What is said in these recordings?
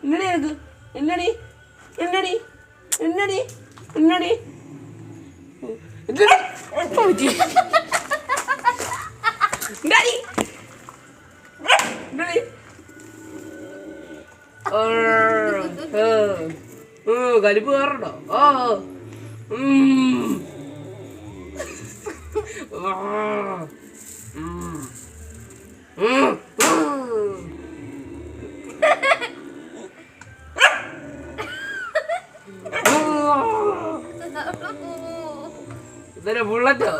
എന്നടി എനിക്ക് എന്നടി എന്നടി എന്നടി എന്നടി കലിപ്പ് കയറണ്ടോ? ഓ ഇതൊരു ബുള്ളറ്റോ?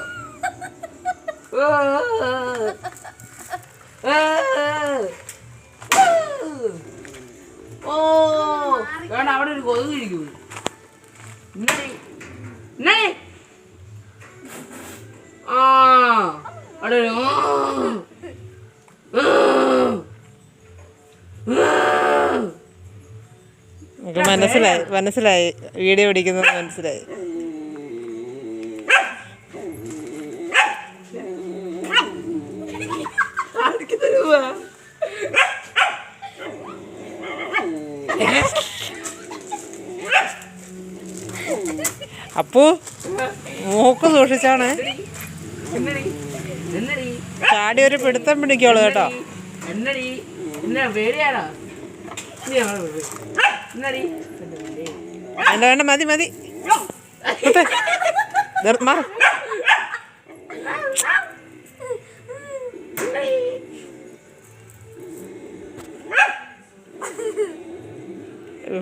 ഓ വേണ്ട, അവിടെ ഒരു കൊതുക് ഇരിക്കും. ആ അവിടെ മനസ്സിലായി വീഡിയോ പിടിക്കുന്നത് മനസ്സിലായി. അപ്പു മൂക്ക് സൂക്ഷിച്ചാണ്, ചാടി ഒരു പിടുത്തം പിടിക്കോളൂ കേട്ടോ. വേണ്ട വേണ്ട, മതി മതി, മാറും.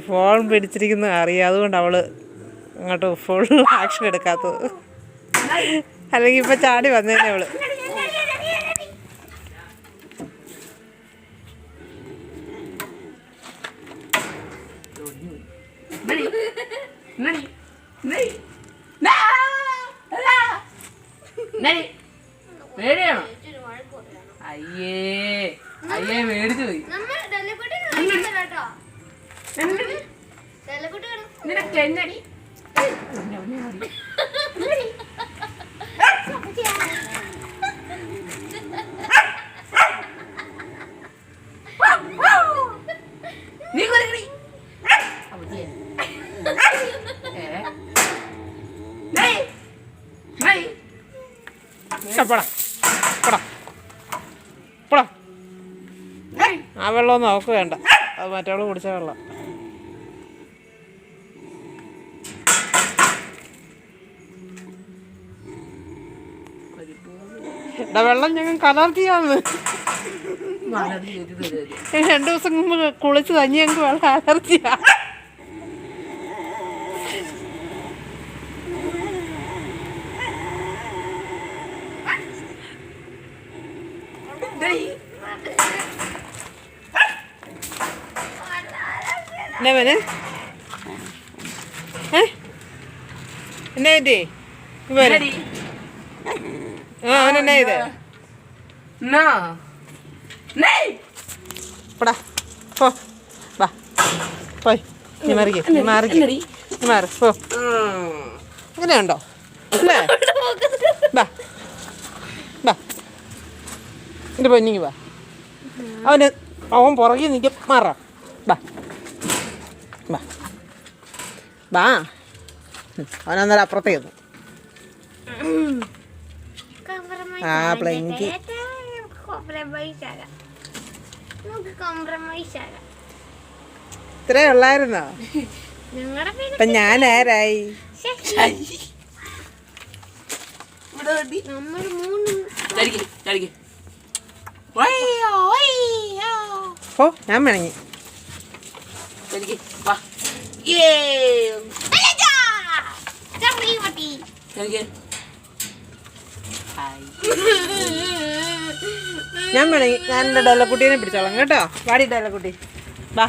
ഫോൺ പിടിച്ചിരിക്കുന്ന അറിയാം, അതുകൊണ്ട് അവള് അങ്ങോട്ട് ഫുൾ ആക്ഷൻ എടുക്കാത്തത്. അല്ലെങ്കിൽ ഇപ്പൊ ചാടി വന്നേനെ അവള്. പേടിയാണോ? അയ്യേ അയ്യേ മേടിച്ചു പോയി. നിനക്ക് എന്നടി നീ കൊരങ്ങടി ആ വെള്ളമൊന്നും അവൾക്ക് വേണ്ട, അത് മറ്റവള് കുടിച്ച വെള്ളം. വെള്ളം ഞങ്ങൾക്ക് അലർജിയാന്ന്. 2 ദിവസം മുമ്പ് കുളിച്ച് തഞ്ഞി ഞങ്ങൾക്ക് വെള്ളം അലർജിയാ. എന്നാ മോനെ, എന്നാ പറ്റി അവനെന്നാ ഇത്? പടാ പോ, വാ പോയി, നീ മാറിക്കേ, നീ മാറിക്കേ, നീ മാറി പോ. അങ്ങനെയുണ്ടോ അല്ലേ? വാ വാ, എൻ്റെ പൊന്നിങ്ങി വാ. അവൻ പുറകെ നിൽക്കും, മാറാം. വാ വാ വാ, അവനന്നേരം അപ്പുറത്തേക്ക്. ആ പ്ലെങ്കി ഇത്രേ ഉള്ളായിരുന്നോ? ഇപ്പൊ ഞാൻ ആരായി? ഓ ഞാൻ വേണമെങ്കിൽ ഞാൻ വേണമെങ്കിൽ ഞാൻ എൻ്റെ ഡെല്ലക്കുട്ടീനെ പിടിച്ചോളാം കേട്ടോ. വാടി ഡെല്ലക്കുട്ടി, വാ.